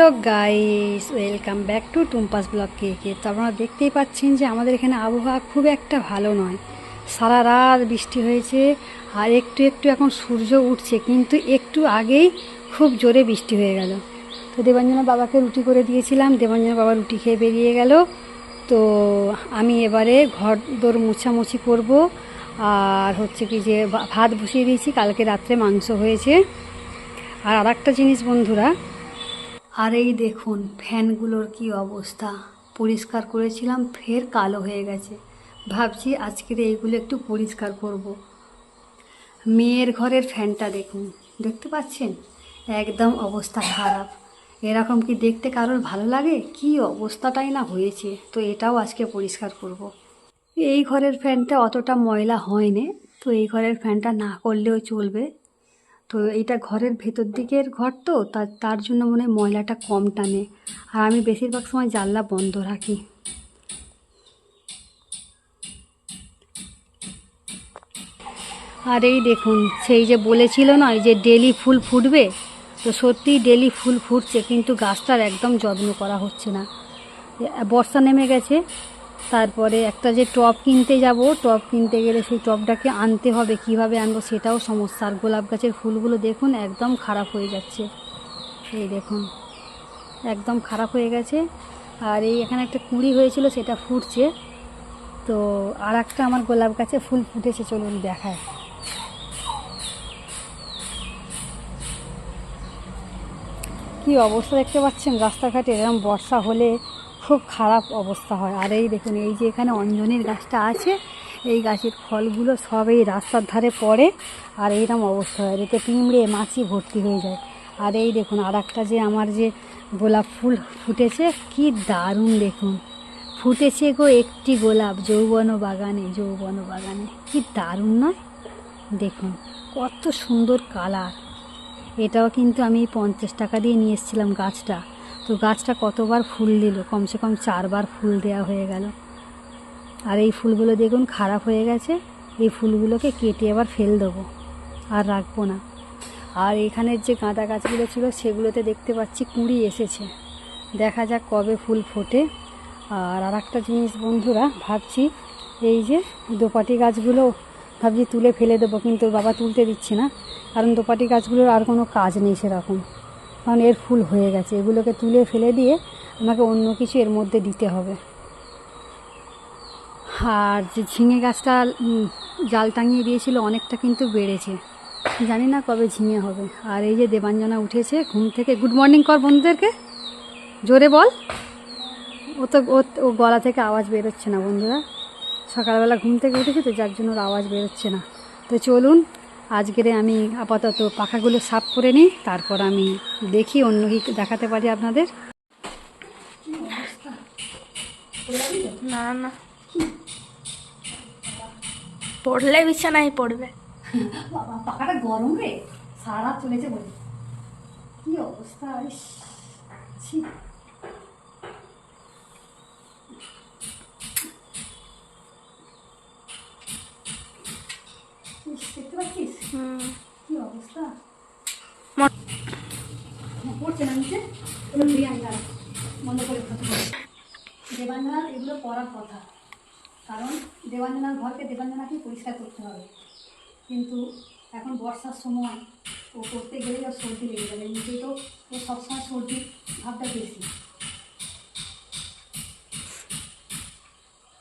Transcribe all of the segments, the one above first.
Hello guys, welcome back to Tumpa's vlog কে। তো আপনারা দেখতেই পাচ্ছেন যে আমাদের এখানে আবহাওয়া খুব একটা ভালো নয়। সারা রাত বৃষ্টি হয়েছে আর একটু একটু এখন সূর্য উঠছে, কিন্তু একটু আগেই খুব জোরে বৃষ্টি হয়ে গেল। তো দেবাঞ্জনা বাবাকে রুটি করে দিয়েছিলাম, দেবাঞ্জনা বাবা রুটি খেয়ে বেরিয়ে গেল। তো আমি এবারে ঘর দোর মোছামুছি করব। আর হচ্ছে কি যে ভাত বসিয়ে দিয়েছি, কালকে রাত্রে মাংস হয়েছে। আর একটা জিনিস বন্ধুরা, আর এই দেখুন ফ্যানগুলোর কি অবস্থা। পরিষ্কার করেছিলাম, ফের কালো হয়ে গেছে। ভাবছি আজকের এইগুলো একটু পরিষ্কার করব। মেয়ের ঘরের ফ্যানটা দেখুন, দেখতে পাচ্ছেন একদম অবস্থা খারাপ। এরকম কি দেখতে কারোর ভালো লাগে? কি অবস্থাটাই না হয়েছে। তো এটাও আজকে পরিষ্কার করব। এই ঘরের ফ্যানটা অতটা ময়লা হয়নি, তো এই ঘরের ফ্যানটা না করলেও চলবে। তো এইটা ঘরের ভেতর দিকের ঘর, তো তার জন্য মনে হয় ময়লাটা কম টানে। আর আমি বেশিরভাগ সময় জানলা বন্ধ রাখি। আর এই দেখুন, সেই যে বলেছিল না যে ডেলি ফুল ফুটবে, তো সত্যিই ডেলি ফুল ফুটছে, কিন্তু গাছটার একদম যত্ন করা হচ্ছে না। বর্ষা নেমে গেছে, তারপরে একটা যে টব কিনতে যাব, টব কিনতে গেলে সেই টবটাকে আনতে হবে, কিভাবে আনবো সেটাও সমস্যা। আর গোলাপ গাছের ফুলগুলো দেখুন একদম খারাপ হয়ে যাচ্ছে। এই দেখুন একদম খারাপ হয়ে গেছে। আর এই এখানে একটা কুঁড়ি হয়েছিল, সেটা ফুটছে। তো আর একটা আমার গোলাপ গাছে ফুল ফুটেছে, চলুন দেখায়। কি অবস্থা দেখতে পাচ্ছেন রাস্তাঘাটে, এরকম বর্ষা হলে খুব খারাপ অবস্থা হয়। আর এই দেখুন, এই যে এখানে অঞ্জনের গাছটা আছে, এই গাছের ফলগুলো সব এই রাস্তার ধারে পড়ে, আর এইরকম অবস্থা হয়, এতে পিঁমড়ে মাছি ভর্তি হয়ে যায়। আর এই দেখুন আর একটা যে আমার যে গোলাপ ফুল ফুটেছে, কি দারুণ দেখুন ফুটেছে গো একটি গোলাপ যৌবন বাগানে, যৌবন বাগানে। কি দারুণ নয়? দেখুন কত সুন্দর কালার। এটাও কিন্তু আমি 50 টাকা দিয়ে নিয়ে এসেছিলাম গাছটা। তো গাছটা কতবার ফুল দিল, কমসে কম 4বার ফুল দেওয়া হয়ে গেল। আর এই ফুলগুলো দেখুন খারাপ হয়ে গেছে, এই ফুলগুলোকে কেটে আবার ফেল দেবো, আর রাখবো না। আর এখানের যে গাঁদা গাছগুলো ছিল, সেগুলোতে দেখতে পাচ্ছি কুঁড়ি এসেছে, দেখা যাক কবে ফুল ফোটে। আর একটা জিনিস বন্ধুরা, ভাবছি এই যে দোপাটি গাছগুলো ভাবছি তুলে ফেলে দেবো, কিন্তু বাবা তুলতে দিচ্ছে না, কারণ দোপাটি গাছগুলোর আর কোনো কাজ নেই সেরকম, কারণ এর ফুল হয়ে গেছে। এগুলোকে তুলে ফেলে দিয়ে আমাকে অন্য কিছু এর মধ্যে দিতে হবে। আর যে ঝিঙে গাছটা জাল টাঙিয়ে দিয়েছিল, অনেকটা কিন্তু বেড়েছে, জানি না কবে ঝিঙে হবে। আর এই যে দেবাঞ্জনা উঠেছে ঘুম থেকে, গুড মর্নিং কর বন্ধুদেরকে, জোরে বল। ও গলা থেকে আওয়াজ বেরোচ্ছে না বন্ধুরা, সকালবেলা ঘুম থেকে উঠেছে তো, যার জন্য ওর আওয়াজ বেরোচ্ছে না। তো চলুন আজকের আমি আপাতত পাখাগুলো সাফ করে নিই, তারপর আমি দেখি অন্য কি দেখাতে পারি আপনাদের। না না, পড়লে বিছানায় পড়বে। বাবা পাখাটা গরম রে, সারা রাত চলেছে বলে কি অবস্থা। ছি, দেখতে পাচ্ছিস কি অবস্থা পড়ছে না নিচে। বন্ধ করে দেবাঞ্জনার এগুলো পড়ার কথা, কারণ দেবাঞ্জনার ঘরকে দেবাঞ্জনাকেই পরিষ্কার করতে হবে। কিন্তু এখন বর্ষার সময় ও করতে গেলে ওর সর্দি লেগে যাবে, নিজে তো ও সবসময় সর্দির ভাবটা বেশি।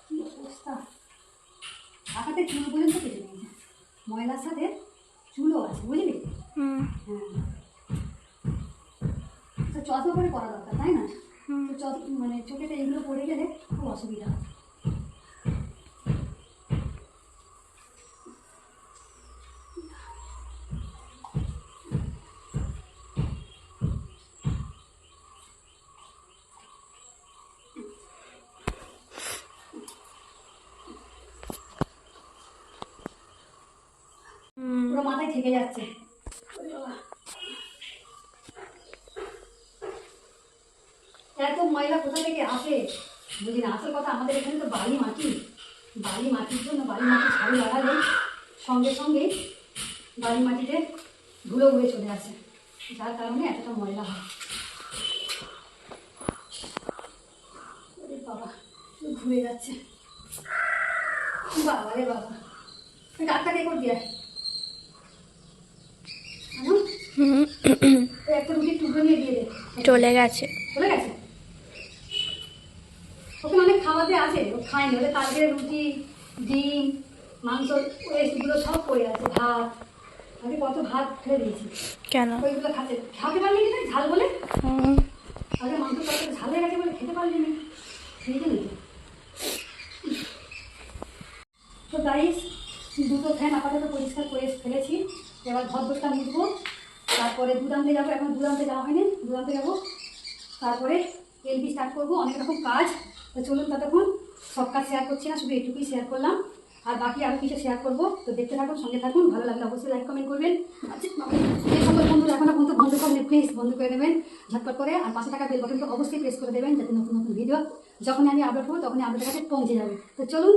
কি অবস্থা, আকাতে চুল পর্যন্ত কেটে নিয়েছে, ময়লার সাথে চুলও আছে বুঝলি। হ্যাঁ, তো চশমা করে পড়া দরকার তাই না? তো মানে চোখেতে এগুলো পড়ে গেলে খুব অসুবিধা হয়। পুরো মাথায় থেকে যাচ্ছে। এত ময়লা কোথা থেকে আসে বুঝি না। আসল কথা, আমাদের এখানে তো বালি মাটি, বালি মাটির জন্য বালি মাটি ঝাড়ু লাগালে সঙ্গে সঙ্গেই বালি মাটিতে ধুলো উড়ে চলে আসে, যার কারণে এতটা ময়লা হয়। ঘুরে যাচ্ছে। বাবা রে বাবা, ডাক্তার কে করে দিয়ে একটা রুটির টুকরো নিয়ে দিয়ে দে। চলে গেছে। চলে গেছে? ওখানে অনেক খাওয়াতে আছে, ও খায়নি। ওদের কালকে রুটি, ডিম, মাংস ওয়েস্টগুলো সব পড়ে আছে, ভাত। আমি কত ভাত ফেলে দিয়েছি। কেন? ওইগুলো খাতে পারলি না ঝাল বলে। আগে মাংস তরকারি ঝাল হয়ে গেছে বলে খেতে পারলি না, সেই জন্য। তো গাইস, দুটো ফ্যান আপাতত পরিষ্কার করে ফেলেছি। এবার ঘরটা মুছবো, তারপরে দুধ আনতে যাবো। এখন দুধ আনতে যাওয়া হয়নি, দুধ আনতে যাবো। তারপরে এলবি স্টার্ট করবো, অনেক রকম কাজ। তো চলুন, ততক্ষণ সব কাজ শেয়ার করছি না, শুধু এইটুকুই শেয়ার করলাম। আর বাকি আরও কিছু শেয়ার করবো। তো দেখতে থাকুন, সঙ্গে থাকুন। ভালো লাগলে অবশ্যই লাইক কমেন্ট করবেন। আচ্ছা, যে সকল বন্ধুরা এখনো পর্যন্ত বন্ধ করেন, প্লিজ বন্ধ করে দেবেন ঝটপট করে। আর 5 টাকা বেল বাটনটা অবশ্যই প্রেস করে দেবেন, যাতে নতুন নতুন ভিডিও যখনই আমি আপলোড করবো তখনই আপনাদের কাছে পৌঁছে যাবে। তো চলুন,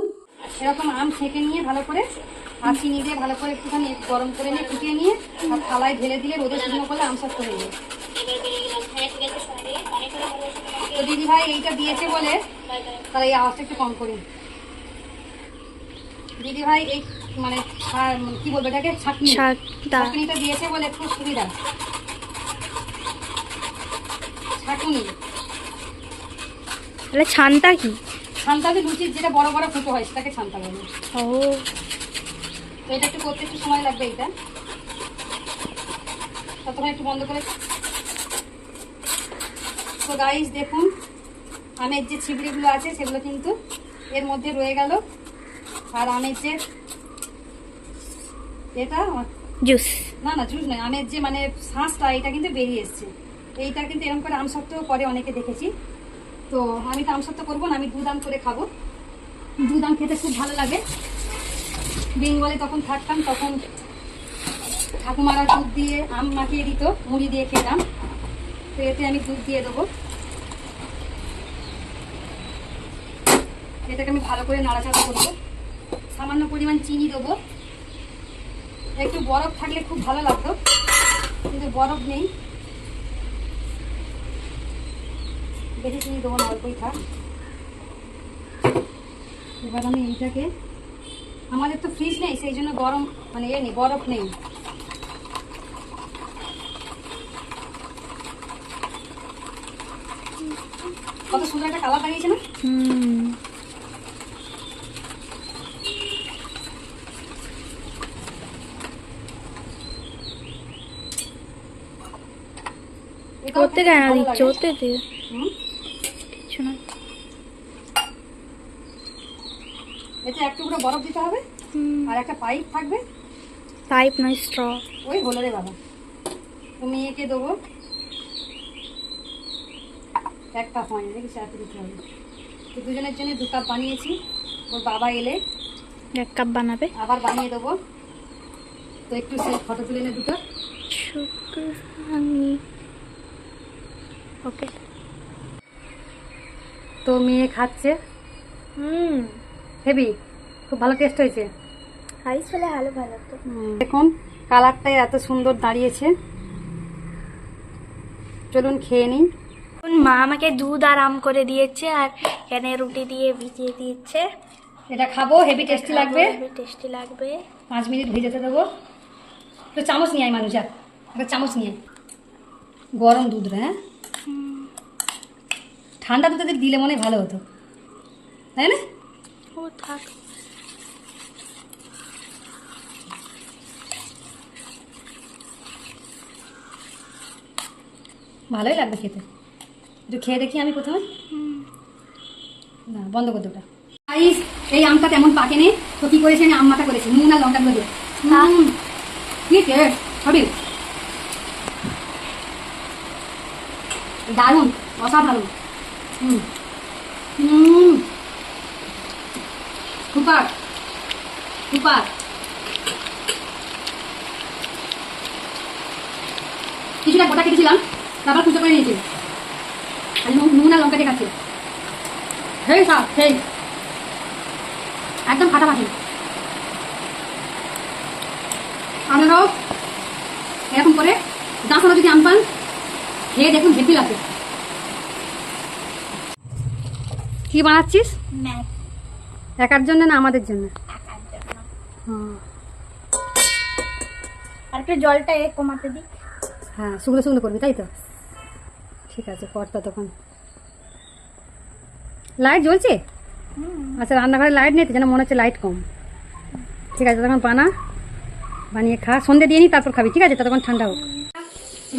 এরকম আম ছেঁকে নিয়ে ভালো করে আর চিনি দিয়ে ভালো করে একটুখানি গরম করে নিয়ে ফুটিয়ে নিয়ে আর থালায় ঢেলে দিলে রোদে শুকনো করলে আম শক্ত হয়ে যাবে। তো দিদি ভাই এইটা দিয়েছে বলে তাহলে এই আওয়াজটা একটু কম করুন। দিদি ভাই এই মানে কি বলবো এটাকে, ছাঁকনিটা দিয়েছে বলে খুব সুবিধা। ছাঁকুনি তাহলে ছানটা কি? ছানটা যে লুচির যেটা বড় বড় ফুটো হয় সেটাকে ছানটা বলে। ও, তো এটা একটু করতে একটু সময় লাগবে। এইটা ততক্ষণ একটু বন্ধ করে। তো গাইস দেখুন, আমের যে ছিবড়িগুলো আছে সেগুলো কিন্তু এর মধ্যে রয়ে গেল। আর আমের যে এটা জুস, না জুস নয়, আমের যে মানে শাঁসটা এটা কিন্তু বেরিয়ে এসছে। এইটা কিন্তু এরকম করে আমসত্ত্ব করে অনেকে দেখেছি। তো আমি তো আমসত্ত্ব করবো না, আমি দুধ আম করে খাবো। দুধ আম খেতে খুব ভালো লাগে। বেঙ্গলে তখন থাকতাম, তখন ঠাকুমারা দুধ দিয়ে আম মাখিয়ে দিত, মুড়ি দিয়ে খেতাম। তো এতে আমি দুধ দিয়ে দেবো। এটাকে আমি ভালো করে নাড়াচাড়া করবো। সামান্য পরিমাণ চিনি দেবো। একটু বরফ থাকলে খুব ভালো লাগতো, কিন্তু বরফ নেই। বেশি চিনি দেবো না, অল্পই থাক। এবার আমি এইটাকে, আমাদের তো ফ্রিজ নেই সেই জন্য গরম মানে নেই, বরফ নেই। কত সুন্দর একটা কালার দাঁড়িয়েছে না? করতে কেন দিচ্ছ? ওতে দিয়ে কিছু না। এতে এক টুকরো বরফ দিতে হবে আর একটা পাইপ থাকবে। পাইপ নয়, স্ট্র। ওই হলো রে বাবা। তুমি একে দেবো একটা হয় দেখি এত দিতে হবে। তো দুজনের জন্য 2 কাপ বানিয়েছি। ওর বাবা এলে 1 কাপ বানাবে, আবার বানিয়ে দেবো। তো একটু সেই ফটো তুলে নে দুটো। ওকে। তো মেয়ে খাচ্ছে। হেভি, খুব ভালো টেস্ট হয়েছে। খাইস হলে ভালো তো। দেখুন কালারটাই এত সুন্দর দাঁড়িয়েছে। চলুন খেয়ে নিই। মা আমাকে দুধ আর আম করে দিয়েছে, আর এখানে রুটি দিয়ে ভিজিয়ে দিয়েছে। এটা খাবো, হেভি টেস্টি লাগবে। টেস্টি লাগবে। 5 মিনিট ভিজাতে দেবো। তো চামচ নিয়ে আয় মানুষ, একটা চামচ নিয়ে। গরম দুধ রে, হ্যাঁ ঠান্ডা দুধে দিলে মনে ভালো হতো, তাই না? ও থাক। ভালোই লাগবে খেতে। একটু খেয়ে দেখি আমি প্রথমে। না বন্ধ করে দুটা। এই আমটা তেমন পাকেনি, তো কি করেছি আমি, আম মাথা করেছি নুন আর লঙ্কা দিয়ে। কি টেস্ট সবই দারুণ, অসাধারণ। Super super. কিছুটা গোটা কেটেছিলাম, তারপর কুচো করে নিয়েছি। নুন আর লঙ্কা দিয়ে খাচ্ছি। সেই সব সেই একদম ফাটাফাটি। আপনারাও এরকম করে গাছানো যদি আম পান খেয়ে দেখুন, হেপি লাগবে। কি বানাচ্ছিস? ম্যাগ একার জন্য না আমাদের জন্য? থাকার জন্য। হ্যাঁ আর একটু জলটা কমাতে দিই। হ্যাঁ, শুকনো শুকনো করবি তাই তো? ঠিক আছে, কর ততক্ষণ। লাইট জ্বলছে? আচ্ছা, রান্নাঘরে লাইট নেই তো, যেন মনে হচ্ছে লাইট কম। ঠিক আছে, তখন বানিয়ে খা, সন্ধে দিয়ে নি তারপর খাবি, ঠিক আছে? ততক্ষণ ঠান্ডা হোক।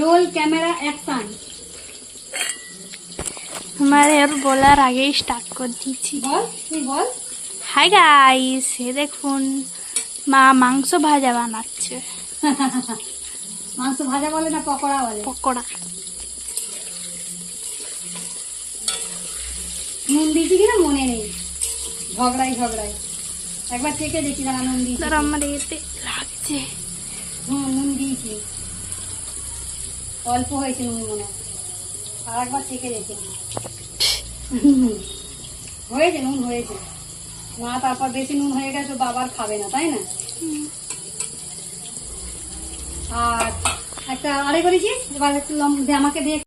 Roll, camera, action. हमारे और বলার আগেই স্টার্ট করে দিয়েছি। বল, তুই বল। হাই গাইস, এ দেখুন মা মাংস ভাজা বানাচ্ছে। মাংস ভাজা বলে না পকোড়া বলে? পকোড়া। নুন দিয়েছি কিনা মনে নেই, ঝগড়াই একবার চেখে দেখি না নুন দিয়েছি। ধর আমার এতে লাগছে। নুন দিয়েছি, অল্প হয়েছে নুন মনে হয়। আর একবার চেখে দেখি। হয়েছে, নুন হয়েছে। না তারপর বেশি নুন হয়ে গেছে তো বাবার খাবে না, তাই না? আর একটা আড়াই করেছিস, এবার একটু আমাকে দিয়ে